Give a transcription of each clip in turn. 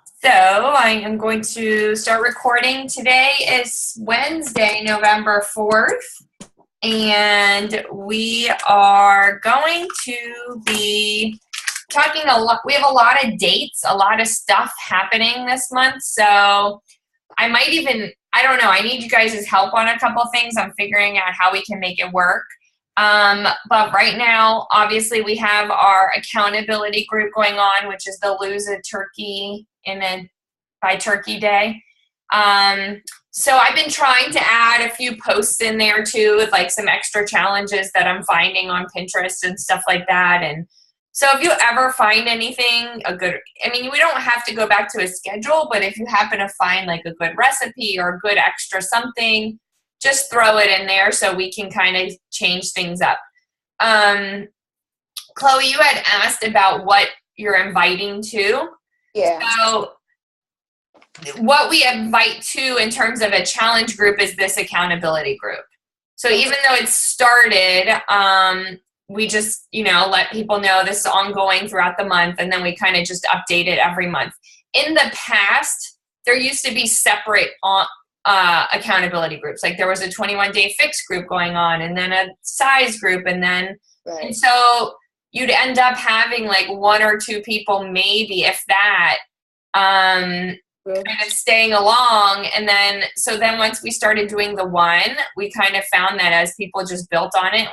So I am going to start recording. Today is Wednesday, November 4th, and we are going to be talking a lot. We have a lot of dates, a lot of stuff happening this month. So I don't know, I need you guys' help on a couple things. I'm figuring out how we can make it work. But right now, obviously, we have our accountability group going on, which is the Lose a Turkey by Turkey Day. So I've been trying to add a few posts in there too, with like some extra challenges that I'm finding on Pinterest and stuff like that. And so if you ever find anything, we don't have to go back to a schedule, but if you happen to find like a good recipe or a good extra something, just throw it in there so we can kind of change things up. Chloe, you had asked about what you're inviting to. Yeah. So what we invite to in terms of a challenge group is this accountability group. So even though it started, we just, let people know this is ongoing throughout the month, and then we kind of just update it every month. In the past, there used to be separate accountability groups. Like there was a 21-day fix group going on, and then a size group, and then, Right. and so you'd end up having like one or two people, maybe if that, kind of staying along. And then once we started doing the one, we kind of found that as people just built on it,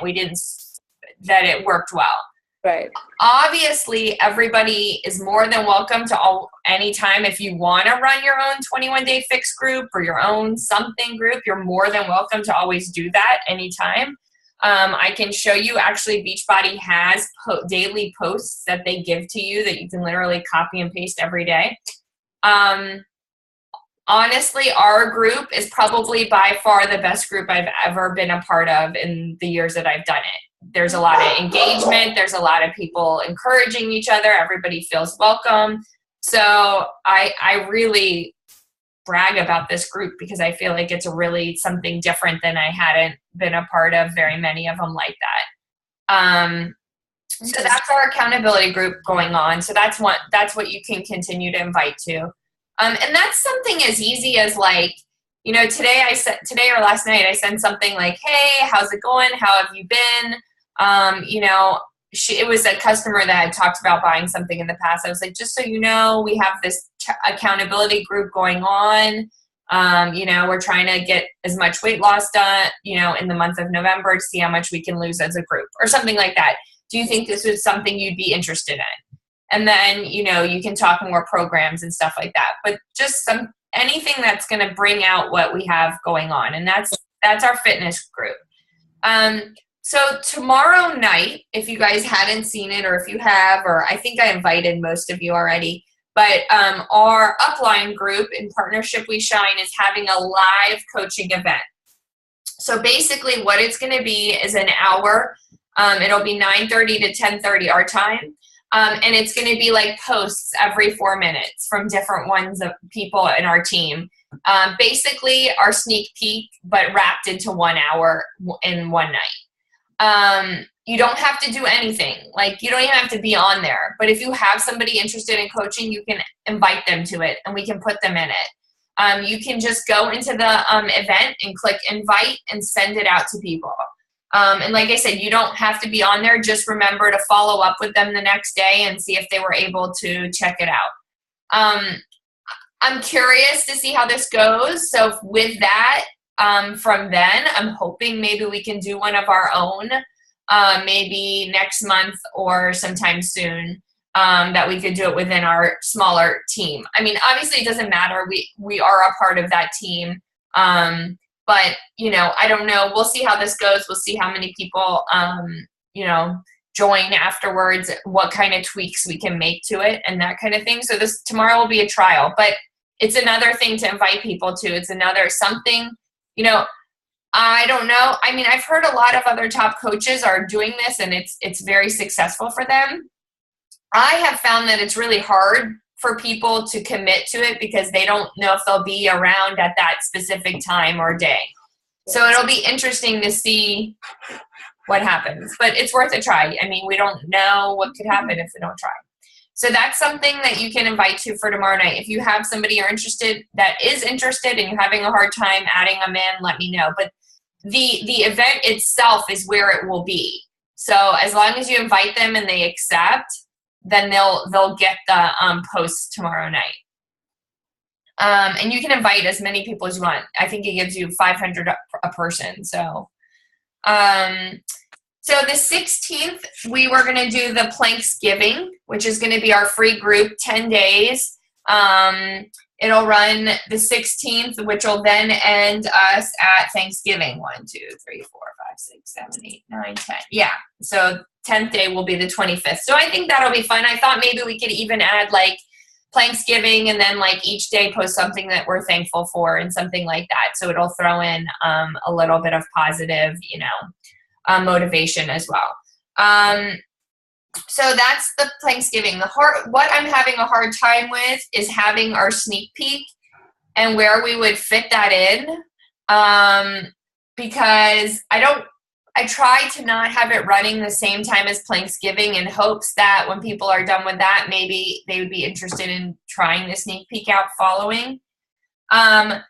that it worked well. Right. Obviously, everybody is more than welcome to anytime if you want to run your own 21-day fix group or your own something group, you're more than welcome to always do that anytime. I can show you, actually, Beachbody has daily posts that they give to you that you can literally copy and paste every day. Honestly, our group is probably by far the best group I've ever been a part of in the years that I've done it. There's a lot of engagement. There's a lot of people encouraging each other. Everybody feels welcome. So I really brag about this group because I feel like it's really something different than I hadn't been a part of very many of them like that. So that's our accountability group going on. So that's what you can continue to invite to. And that's something as easy as like, today or last night I sent something like, hey, how's it going? How have you been? It was a customer that had talked about buying something in the past. I was like, just so you know, we have this accountability group going on. We're trying to get as much weight loss done, in the month of November to see how much we can lose as a group or something like that. Do you think this was something you'd be interested in? And then, you can talk more programs and stuff like that, but just anything that's going to bring out what we have going on. And that's our fitness group. So tomorrow night, if you guys hadn't seen it, or if you have, or I think I invited most of you already, but our upline group in Partnership We Shine is having a live coaching event. So basically what it's going to be is an hour. It'll be 9:30 to 10:30 our time. And it's going to be like posts every 4 minutes from different ones of people in our team. Basically our sneak peek, but wrapped into 1 hour in one night. You don't have to do anything. Like you don't even have to be on there. But if you have somebody interested in coaching, you can invite them to it and we can put them in it. You can just go into the event and click invite and send it out to people. And like I said, you don't have to be on there. Just remember to follow up with them the next day and see if they were able to check it out. I'm curious to see how this goes. So with that, from then, I'm hoping maybe we can do one of our own, maybe next month or sometime soon, that we could do it within our smaller team. I mean, obviously it doesn't matter. We are a part of that team. But, I don't know. We'll see how this goes. We'll see how many people, join afterwards, what kind of tweaks we can make to it and that kind of thing. So tomorrow will be a trial, but it's another thing to invite people to. It's another something, I don't know. I mean, I've heard a lot of other top coaches are doing this and it's very successful for them. I have found that it's really hard for people to commit to it because they don't know if they'll be around at that specific time or day. So it'll be interesting to see what happens, but it's worth a try. I mean, we don't know what could happen if we don't try. So that's something that you can invite to for tomorrow night. If you have somebody you're interested that is interested and you're having a hard time adding them in, let me know. But the event itself is where it will be. So as long as you invite them and they accept, then they'll get the post tomorrow night. And you can invite as many people as you want. I think it gives you 500 a person. So the 16th, we were going to do the Planksgiving, which is going to be our free group, 10 days. It'll run the 16th, which will then end us at Thanksgiving. 1, 2, 3, 4, 5, 6, 7, 8, 9, 10. Yeah. So 10th day will be the 25th. So I think that'll be fun. I thought maybe we could even add like Planksgiving and then like each day post something that we're thankful for and something like that. So it'll throw in a little bit of positive, motivation as well. So that's the Planksgiving. What I'm having a hard time with is having our sneak peek and where we would fit that in, because I try to not have it running the same time as Planksgiving in hopes that when people are done with that, maybe they would be interested in trying the sneak peek out following.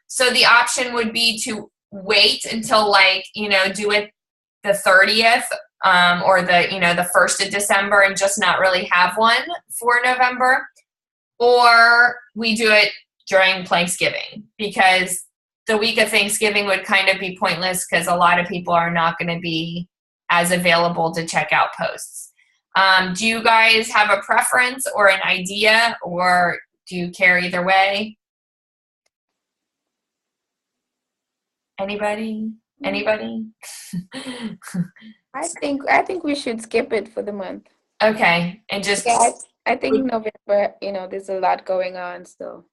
So the option would be to wait until do it the 30th or the 1st of December and just not really have one for November, or we do it during Planksgiving, because the week of Thanksgiving would kind of be pointless because a lot of people are not going to be as available to check out posts. Do you guys have a preference or an idea, or do you care either way? Anybody? I think we should skip it for the month. Okay, and just I think November, there's a lot going on, so.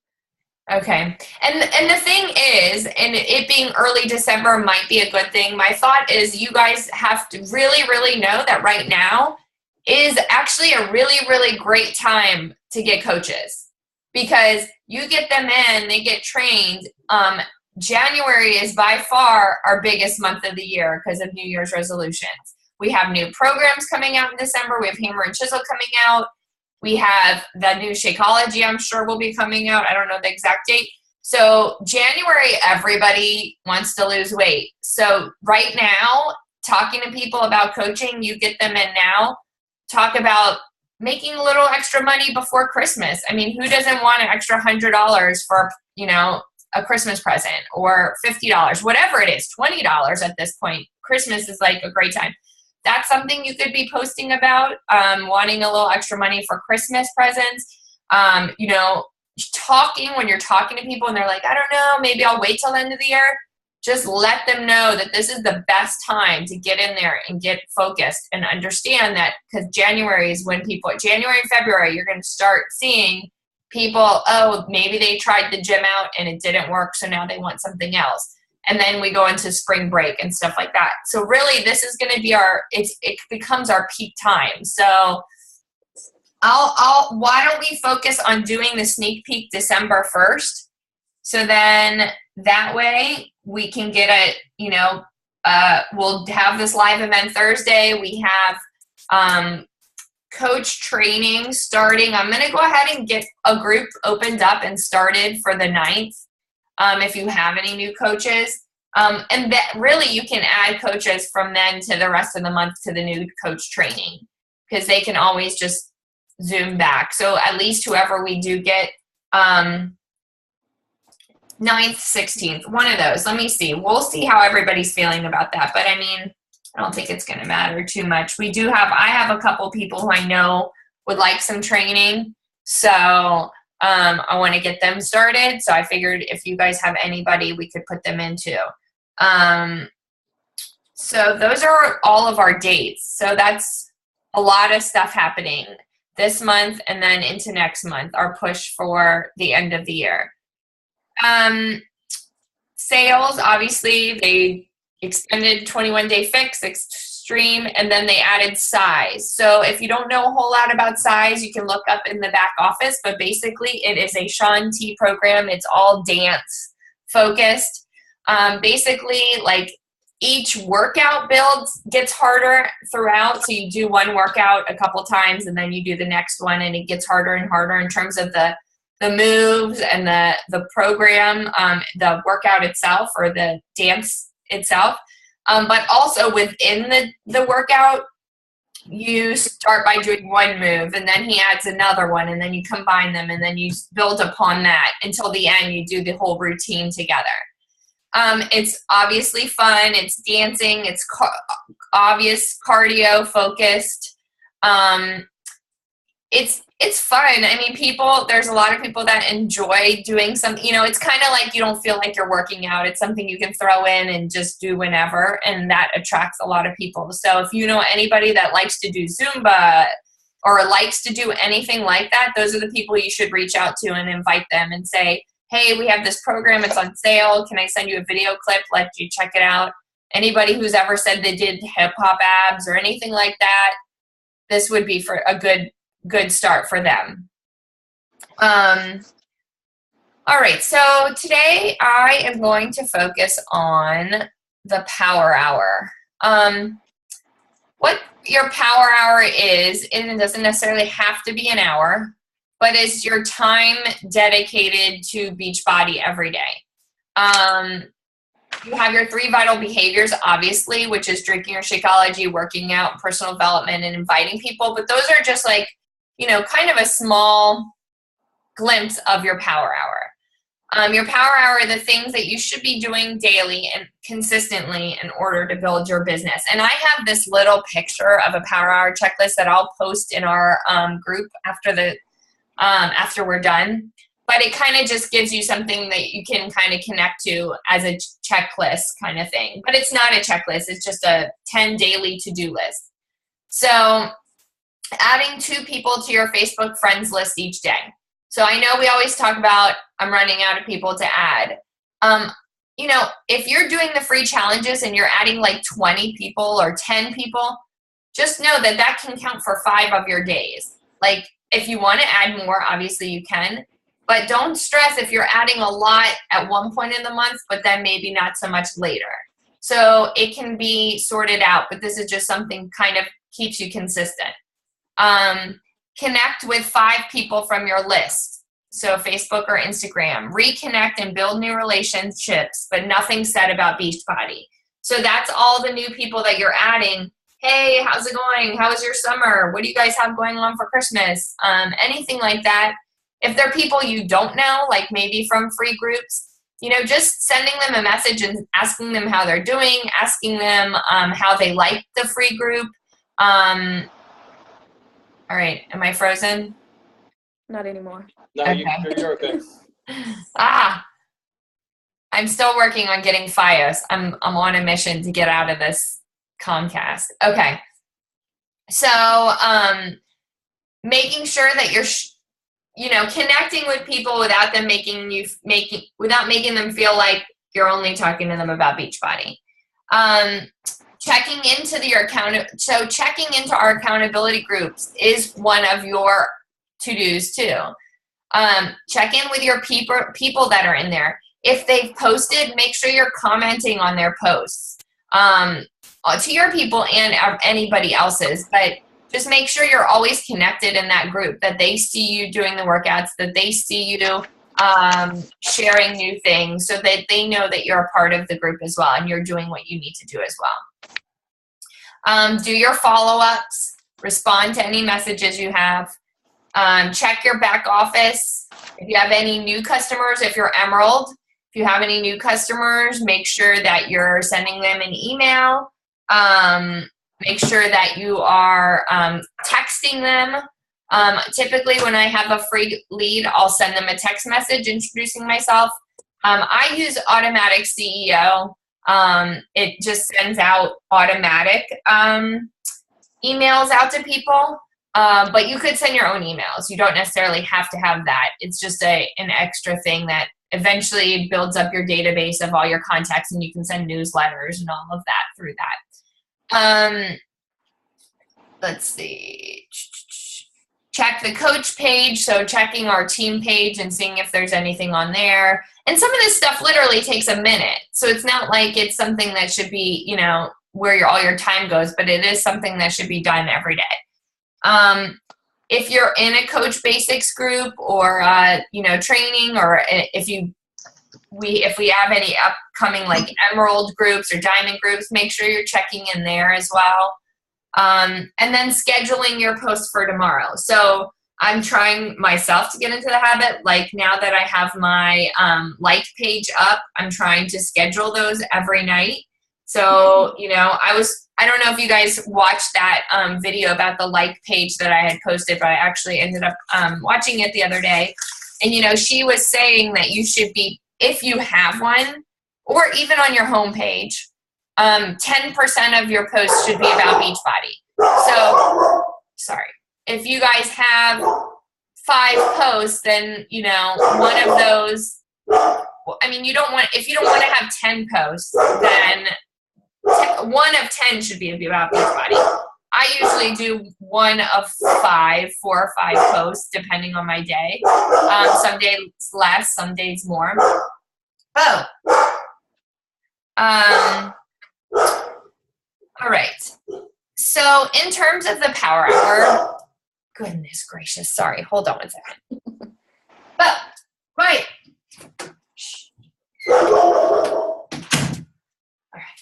Okay, and the thing is, and it being early December might be a good thing. My thought is you guys have to really, really know that right now is actually a really, really great time to get coaches, because you get them in, they get trained. January is by far our biggest month of the year because of New Year's resolutions. We have new programs coming out in December. We have Hammer and Chisel coming out. We have the new Shakeology, I'm sure, will be coming out. I don't know the exact date. So January, everybody wants to lose weight. So right now, talking to people about coaching, you get them in now. Talk about making a little extra money before Christmas. I mean, who doesn't want an extra $100 for, a Christmas present, or $50, whatever it is, $20 at this point. Christmas is like a great time. That's something you could be posting about, wanting a little extra money for Christmas presents. Talking when you're talking to people and they're like, I don't know, maybe I'll wait till the end of the year. Just let them know that this is the best time to get in there and get focused, and understand that because January and February, you're going to start seeing people, maybe they tried the gym out and it didn't work, so now they want something else. And then we go into spring break and stuff like that. So really, this is going to be it becomes our peak time. So why don't we focus on doing the sneak peek December 1st? So then that way we can get we'll have this live event Thursday. We have coach training starting. I'm going to go ahead and get a group opened up and started for the 9th. If you have any new coaches. And that really you can add coaches from then to the rest of the month to the new coach training, because they can always just Zoom back. So at least whoever we do get, 9th, 16th, one of those. Let me see. We'll see how everybody's feeling about that. But I mean, I don't think it's going to matter too much. I have a couple people who I know would like some training. So I want to get them started. So I figured if you guys have anybody, we could put them in too. So those are all of our dates. So that's a lot of stuff happening this month and then into next month, our push for the end of the year. Sales, obviously, they extended 21-day fix, extreme, and then they added size. So if you don't know a whole lot about size, you can look up in the back office, but basically it is a Shaun T program. It's all dance focused. Basically, like each workout build gets harder throughout. So you do one workout a couple times and then you do the next one, and it gets harder and harder in terms of the moves and the program, the workout itself or the dance itself. But also within the workout, you start by doing one move and then he adds another one and then you combine them and then you build upon that until the end you do the whole routine together. It's obviously fun, it's dancing, it's obvious cardio focused. It's fun. I mean, there's a lot of people that enjoy doing something, it's kind of like you don't feel like you're working out. It's something you can throw in and just do whenever, and that attracts a lot of people. So if you know anybody that likes to do Zumba or likes to do anything like that, those are the people you should reach out to and invite them and say, hey, we have this program, it's on sale. Can I send you a video clip? Let you check it out. Anybody who's ever said they did hip hop abs or anything like that, this would be for a good start for them. All right, so today I am going to focus on the power hour. What your power hour is, and it doesn't necessarily have to be an hour, but it's your time dedicated to Beachbody every day. You have your 3 vital behaviors, obviously, which is drinking your Shakeology, working out, personal development, and inviting people. But those are just like, kind of a small glimpse of your power hour. Your power hour are the things that you should be doing daily and consistently in order to build your business. And I have this little picture of a power hour checklist that I'll post in our group after we're done. But it kind of just gives you something that you can kind of connect to as a checklist kind of thing. But it's not a checklist. It's just a 10 daily to-do list. So adding 2 people to your Facebook friends list each day. So I know we always talk about I'm running out of people to add. If you're doing the free challenges and you're adding like 20 people or 10 people, just know that that can count for 5 of your days. Like if you want to add more, obviously you can. But don't stress if you're adding a lot at one point in the month, but then maybe not so much later. So it can be sorted out, but this is just something kind of keeps you consistent. Connect with 5 people from your list. So Facebook or Instagram. Reconnect and build new relationships, but nothing said about Beachbody. So that's all the new people that you're adding. Hey, how's it going? How was your summer? What do you guys have going on for Christmas? Anything like that. If they're people you don't know, like maybe from free groups, just sending them a message and asking them how they're doing, asking them how they like the free group. All right, am I frozen? Not anymore. No, okay. You're okay. I'm still working on getting Fios. I'm on a mission to get out of this Comcast. Okay. So making sure that you're connecting with people without them making them feel like you're only talking to them about Beachbody. Checking into our accountability groups is one of your to-dos too. Check in with your people that are in there. If they've posted, make sure you're commenting on their posts to your people and anybody else's, but just make sure you're always connected in that group, that they see you doing the workouts, that they see you sharing new things, so that they know that you're a part of the group as well and you're doing what you need to do as well. Do your follow-ups, respond to any messages you have, check your back office. If you have any new customers, if you're Emerald, if you have any new customers, make sure that you're sending them an email. Make sure that you are texting them. Typically when I have a free lead, I'll send them a text message introducing myself. I use Automatic CEO. It just sends out automatic emails out to people, but you could send your own emails. You don't necessarily have to have that. It's just an extra thing that eventually builds up your database of all your contacts, and you can send newsletters and all of that through that. Let's see. check the coach page, so checking our team page and seeing if there's anything on there. And some of this stuff literally takes a minute. So it's not like it's something that should be, you know, where all your time goes, but it is something that should be done every day. If you're in a Coach Basics group or, you know, training, or if we have any upcoming like Emerald groups or Diamond groups, make sure you're checking in there as well. And then scheduling your post for tomorrow. So I'm trying myself to get into the habit. Like now that I have my like page up, I'm trying to schedule those every night. So, you know, I don't know if you guys watched that video about the like page that I had posted, but I actually ended up watching it the other day. And, you know, she was saying that you should be, if you have one, or even on your homepage, 10% of your posts should be about Beachbody. So, sorry. If you guys have 5 posts, then, you know, one of those, I mean, if you don't want to have 10 posts, then 1 of 10 should be about Beachbody. I usually do 1 of 5, 4 or 5 posts, depending on my day. Some days less, some days more. Oh. All right. So in terms of the power hour, goodness gracious, sorry, hold on 1 second. But, right. All right.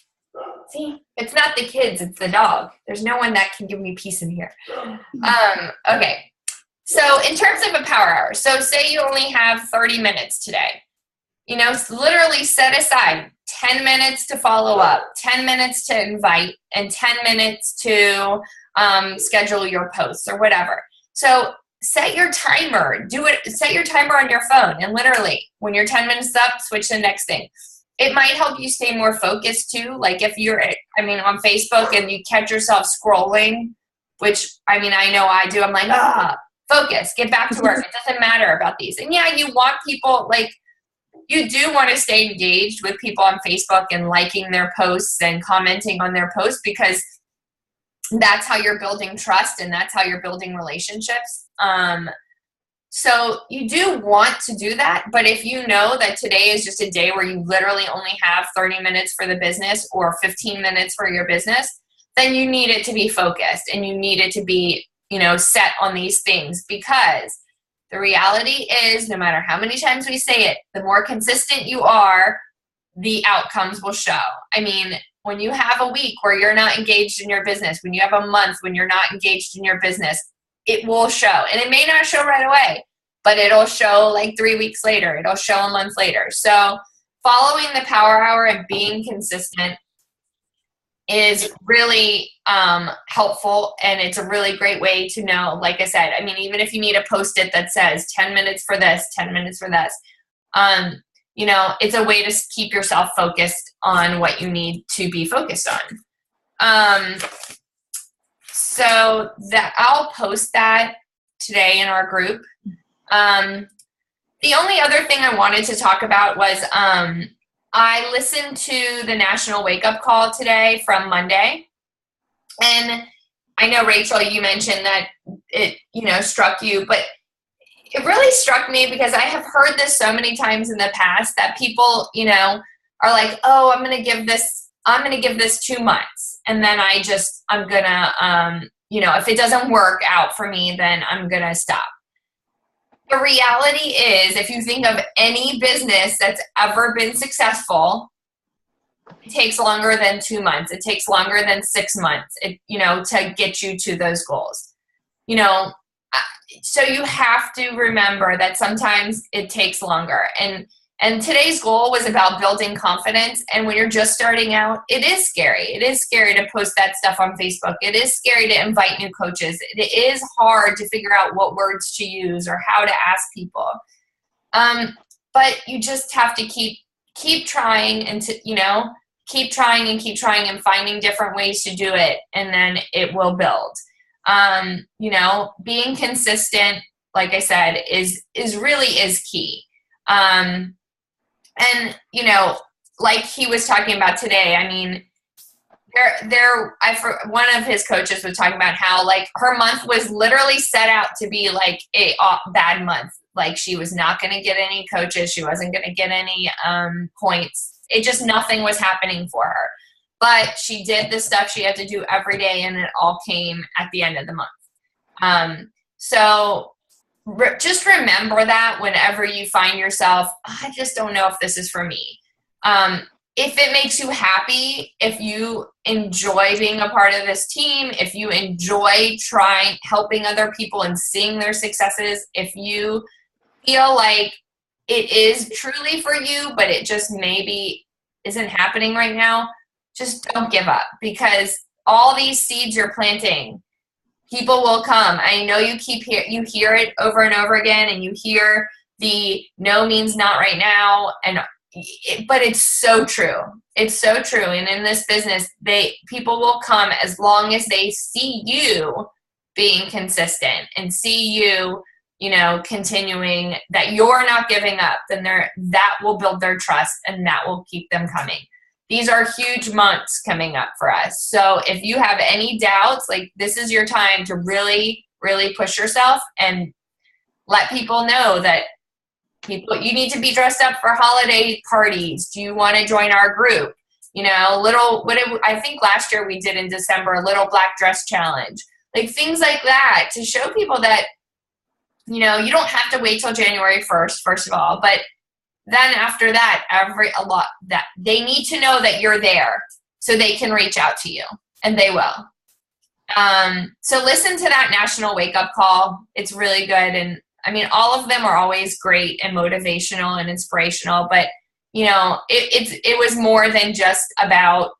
See, it's not the kids, it's the dog. There's no one that can give me peace in here. Okay. So in terms of a power hour, so say you only have 30 minutes today. You know, literally set aside 10 minutes to follow up, 10 minutes to invite, and 10 minutes to schedule your posts or whatever. So set your timer. Set your timer on your phone, and literally, when you're 10 minutes up, switch to the next thing. It might help you stay more focused too. Like if you're, on Facebook and you catch yourself scrolling, which, I know I do. I'm like, focus, get back to work. It doesn't matter about these. And yeah, you want people, like, you do want to stay engaged with people on Facebook and liking their posts and commenting on their posts, because that's how you're building trust and that's how you're building relationships. So you do want to do that, but if you know that today is just a day where you literally only have 30 minutes for the business or 15 minutes for your business, then you need it to be focused and you need it to be, set on these things, because the reality is, no matter how many times we say it, the more consistent you are, the outcomes will show. When you have a week where you're not engaged in your business, when you have a month when you're not engaged in your business, it will show. And it may not show right away, but it'll show like 3 weeks later. It'll show a month later. So following the power hour and being consistent is really helpful, and it's a really great way to know, like I said, even if you need a Post-it that says 10 minutes for this, 10 minutes for this, it's a way to keep yourself focused on what you need to be focused on. So that I'll post that today in our group. The only other thing I wanted to talk about was I listened to the National Wake Up Call today from Monday. And I know, Rachel, you mentioned that it, struck you, but it really struck me because I have heard this so many times in the past that people, are like, oh, I'm going to give this 2 months. And then I'm going to, if it doesn't work out for me, then I'm going to stop. The reality is, if you think of any business that's ever been successful, it takes longer than 2 months. It takes longer than 6 months, to get you to those goals. So you have to remember that sometimes it takes longer. And today's goal was about building confidence. And when you're just starting out, it is scary. It is scary to post that stuff on Facebook. It is scary to invite new coaches. It is hard to figure out what words to use or how to ask people. But you just have to keep trying and keep trying and finding different ways to do it. And then it will build. Being consistent, like I said, is key. And, like he was talking about today, One of his coaches was talking about how like her month was literally set out to be like a bad month. Like she was not going to get any coaches. She wasn't going to get any points. It just, nothing was happening for her. But she did the stuff she had to do every day, and it all came at the end of the month. So just remember that whenever you find yourself, I just don't know if this is for me. If it makes you happy, if you enjoy being a part of this team, if you enjoy helping other people and seeing their successes, if you feel like it is truly for you, but it just maybe isn't happening right now, just don't give up, because all these seeds you're planting, people will come. I know you hear it over and over again, and you hear the no means not right now, but it's so true. It's so true. And in this business, people will come as long as they see you being consistent and see you, continuing, that you're not giving up. Then that will build their trust, and that will keep them coming. These are huge months coming up for us. So if you have any doubts, like, this is your time to really, really push yourself and let people know that you need to be dressed up for holiday parties. Do you want to join our group? I think last year we did in December, a little black dress challenge, like things like that, to show people that, you don't have to wait till January 1st, first of all, but then after that, that they need to know that you're there so they can reach out to you, and they will. So listen to that national wake-up call. It's really good. And I mean, all of them are always great and motivational and inspirational, but it was more than just about,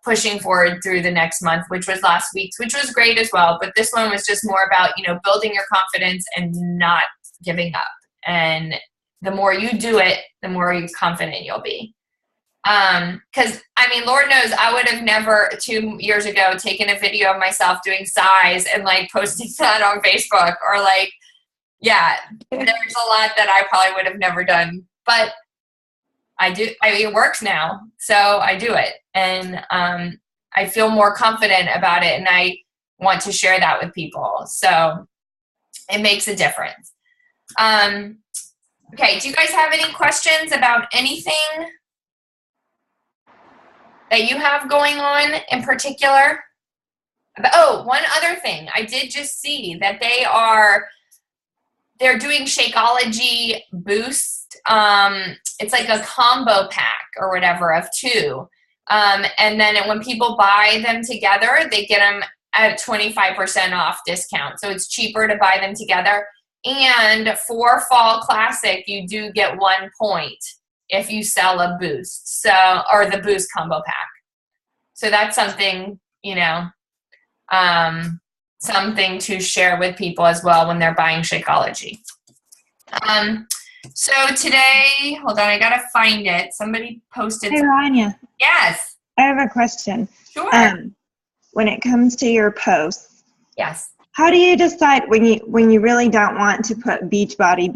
pushing forward through the next month, which was last week's, which was great as well. But this one was just more about, building your confidence and not giving up. And the more you do it, the more confident you'll be. Cause I mean, Lord knows I would have never 2 years ago taken a video of myself doing size and like posting that on Facebook, or like, yeah, there's a lot that I probably would have never done, but it works now. So I do it, and I feel more confident about it, and I want to share that with people. So it makes a difference. Okay. Do you guys have any questions about anything that you have going on in particular? Oh, one other thing. I did just see that they're doing Shakeology Boost. It's like a combo pack or whatever of 2. And then when people buy them together, they get them at 25% off discount. So it's cheaper to buy them together. And for Fall Classic, you do get 1 point if you sell a Boost. Or the Boost combo pack. So that's something, something to share with people as well when they're buying Shakeology. So today, hold on, I gotta find it. Somebody posted. Hey, Rania. Yes. I have a question. Sure. When it comes to your posts, yes. How do you decide when you really don't want to put beach body?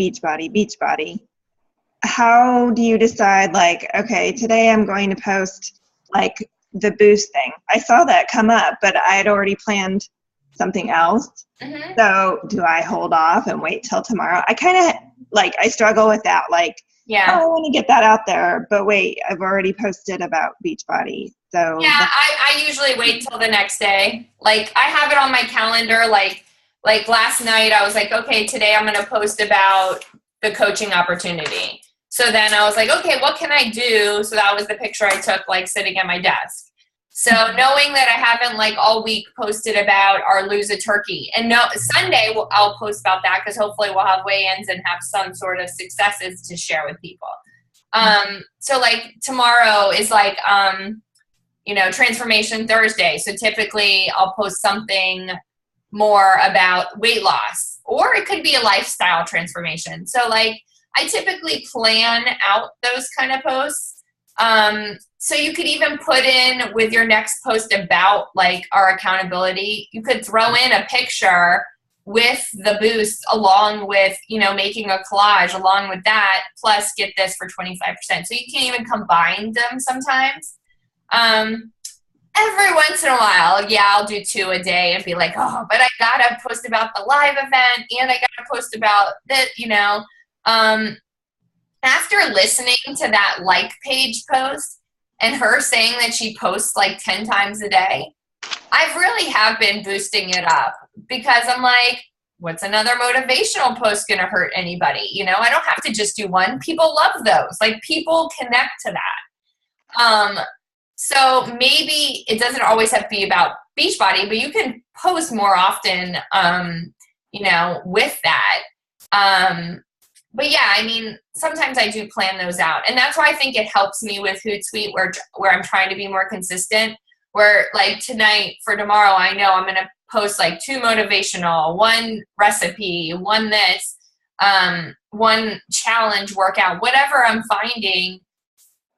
How do you decide, like, okay, today I'm going to post like the Boost thing? I saw that come up, but I had already planned something else. Mm-hmm. So do I hold off and wait till tomorrow? I kind of I struggle with that. Like, yeah, I want to get that out there, but wait, I've already posted about Beachbody. So yeah, I usually wait till the next day. Like, I have it on my calendar. Like last night I was like, okay, today I'm going to post about the coaching opportunity. So then I was like, okay, what can I do? So that was the picture I took, like, sitting at my desk. So knowing that I haven't all week posted about our Lose a Turkey, and Sunday I'll post about that, because hopefully we'll have weigh-ins and have some sort of successes to share with people. So tomorrow is Transformation Thursday. So typically I'll post something more about weight loss, or it could be a lifestyle transformation. So I typically plan out those kind of posts. So you could even put in with your next post about our accountability, you could throw in a picture with the Boost along with, making a collage along with that, plus get this for 25%. So you can even combine them sometimes. Every once in a while, yeah, I'll do 2 a day and be like, oh, but I gotta post about the live event and I gotta post about that, After listening to that like page post and her saying that she posts like 10 times a day, I really have been boosting it up because I'm like, what's another motivational post going to hurt anybody? I don't have to just do one. People love those. Like, people connect to that. So maybe it doesn't always have to be about Beachbody, but you can post more often, with that. But yeah, I mean, sometimes I do plan those out. And that's why I think it helps me with Hootsuite where I'm trying to be more consistent. Where like tonight for tomorrow, I know I'm going to post like 2 motivational, 1 recipe, 1 this, 1 challenge workout, whatever I'm finding.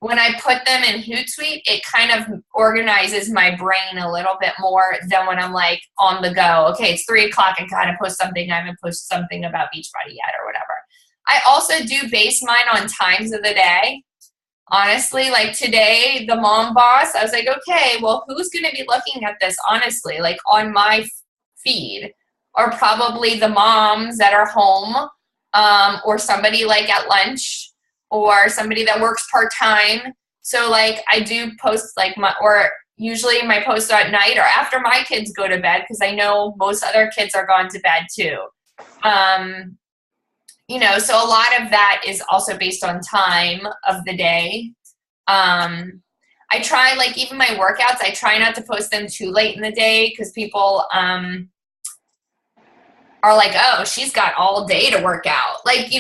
When I put them in Hootsuite, it kind of organizes my brain a little bit more than when I'm like on the go. Okay, it's 3 o'clock. I got to post something. I haven't posted something about Beachbody yet or whatever. I also do base mine on times of the day. Honestly, like today, the mom boss, I was like, okay, well, who's going to be looking at this, honestly, like on my feed? Or probably the moms that are home, or somebody like at lunch, or somebody that works part-time. So like I do post like usually my posts are at night or after my kids go to bed, because I know most other kids are gone to bed too. So a lot of that is also based on time of the day. I try, like, even my workouts, I try not to post them too late in the day because people are like, oh, she's got all day to work out. Like,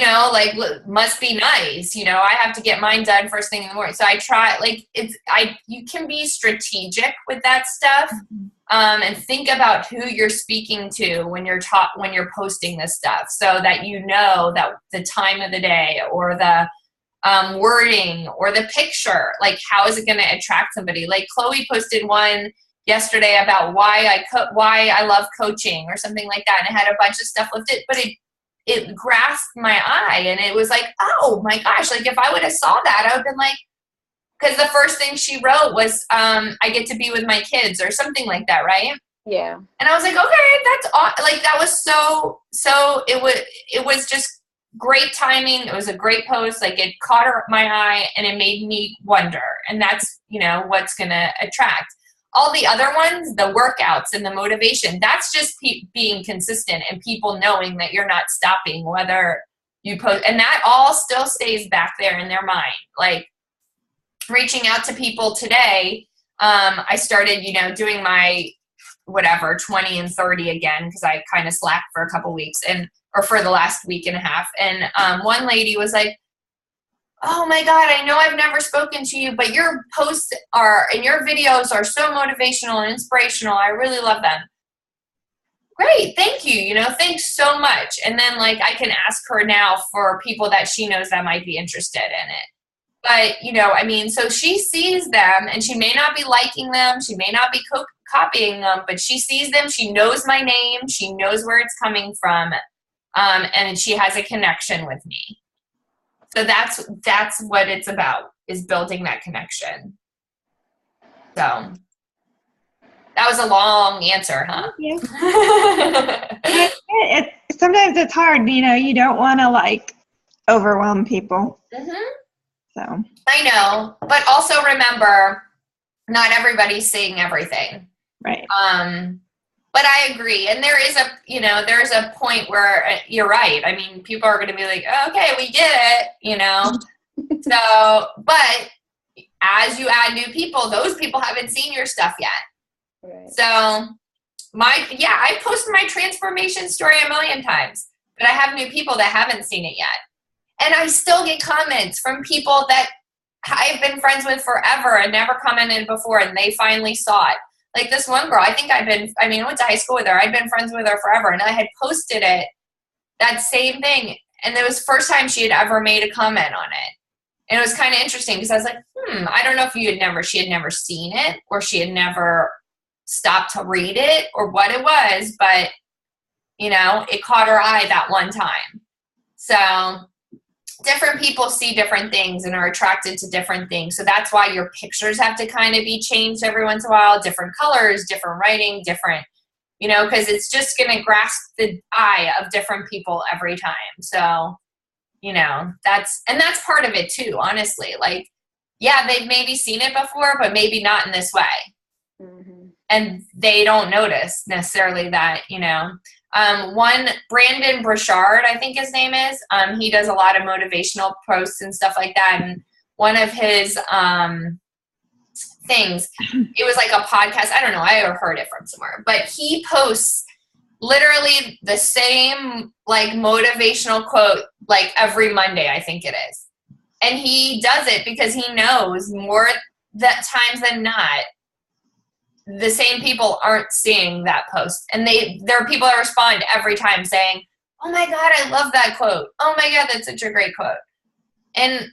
must be nice. I have to get mine done first thing in the morning. So I try, like, you can be strategic with that stuff. And think about who you're speaking to when you're posting this stuff, so that you know that the time of the day or the wording or the picture, like how is it going to attract somebody? Like Chloe posted one yesterday about why I love coaching or something like that, and it had a bunch of stuff with it, but it grasped my eye, and it was like, oh my gosh, like if I would have saw that, I would have been like, because the first thing she wrote was, I get to be with my kids or something like that, right? Yeah. And I was like, okay, that's like, that was so it was just great timing. It was a great post. Like, it caught my eye and it made me wonder. And that's, what's going to attract. All the other ones, the workouts and the motivation, that's just being consistent and people knowing that you're not stopping whether you post. And that all still stays back there in their mind. Like, reaching out to people today, I started, doing my 20 and 30 again, because I kind of slacked for a couple weeks or for the last week and a half. And one lady was like, oh my God, I know I've never spoken to you, but your posts and your videos are so motivational and inspirational. I really love them. Great, thank you. Thanks so much. And then like I can ask her now for people that she knows that might be interested in it. But, so she sees them, and she may not be liking them. She may not be copying them, but she sees them. She knows my name. She knows where it's coming from. And she has a connection with me. So that's what it's about, is building that connection. So that was a long answer, huh? Yeah. Sometimes it's hard, you don't want to like overwhelm people. Mm-hmm. So I know, but also remember, not everybody's saying everything. Right. But I agree. And there is there's a point where you're right. I mean, people are going to be like, okay, we get it, So, but as you add new people, those people haven't seen your stuff yet. Right. So I posted my transformation story 1,000,000 times, but I have new people that haven't seen it yet. And I still get comments from people that I've been friends with forever and never commented before, and they finally saw it. Like this one girl, I went to high school with her. I'd been friends with her forever, and I had posted that same thing. And it was the first time she had ever made a comment on it. And it was kind of interesting because I was like, I don't know if she had never seen it, or she had never stopped to read it, or what it was, but it caught her eye that one time. So different people see different things and are attracted to different things. So that's why your pictures have to kind of be changed every once in a while, different colors, different writing, different, you know, because it's just going to grasp the eye of different people every time. So, you know, that's part of it too, honestly. Like, yeah, they've maybe seen it before, but maybe not in this way. Mm-hmm. And they don't notice necessarily that, you know. One, Brandon Burchard, I think his name is, he does a lot of motivational posts and stuff like that. And one of his things, it was like a podcast. I don't know. I heard it from somewhere. But he posts literally the same like motivational quote like every Monday, I think it is. And he does it because he knows more that times than not, the same people aren't seeing that post. And there are people that respond every time saying, oh my God, I love that quote. Oh my God, that's such a great quote. And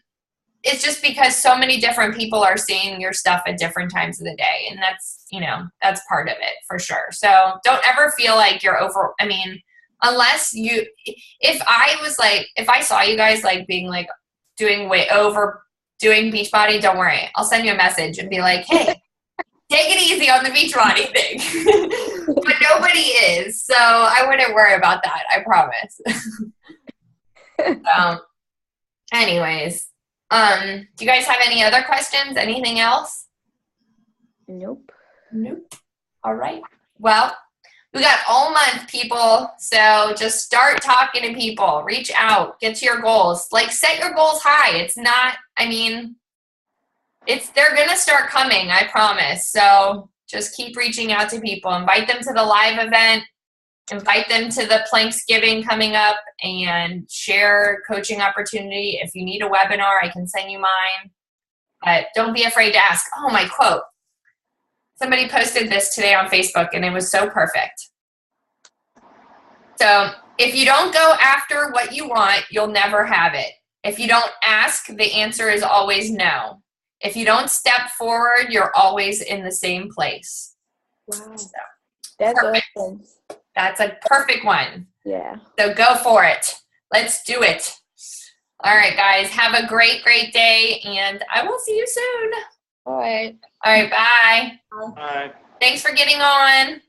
it's just because so many different people are seeing your stuff at different times of the day. And that's, you know, that's part of it for sure. So don't ever feel like you're unless you, if I saw you guys like being like doing Beachbody, don't worry. I'll send you a message and be like, hey, take it easy on the Beachbody thing. But nobody is, so I wouldn't worry about that, I promise. Anyways, do you guys have any other questions? Anything else? Nope. All right. Well, we got all month, people, so just start talking to people. Reach out. Get to your goals. Like, set your goals high. It's not, they're going to start coming, I promise. So just keep reaching out to people. Invite them to the live event. Invite them to the Planksgiving coming up and share coaching opportunity. If you need a webinar, I can send you mine. But don't be afraid to ask. Oh, my quote. Somebody posted this today on Facebook, and it was so perfect. So if you don't go after what you want, you'll never have it. If you don't ask, the answer is always no. If you don't step forward, you're always in the same place. Wow. So, that's perfect. awesome. That's a perfect one. Yeah. So go for it. Let's do it. All right, guys. Have a great, great day, and I will see you soon. All right. All right, bye. Bye. Thanks for getting on.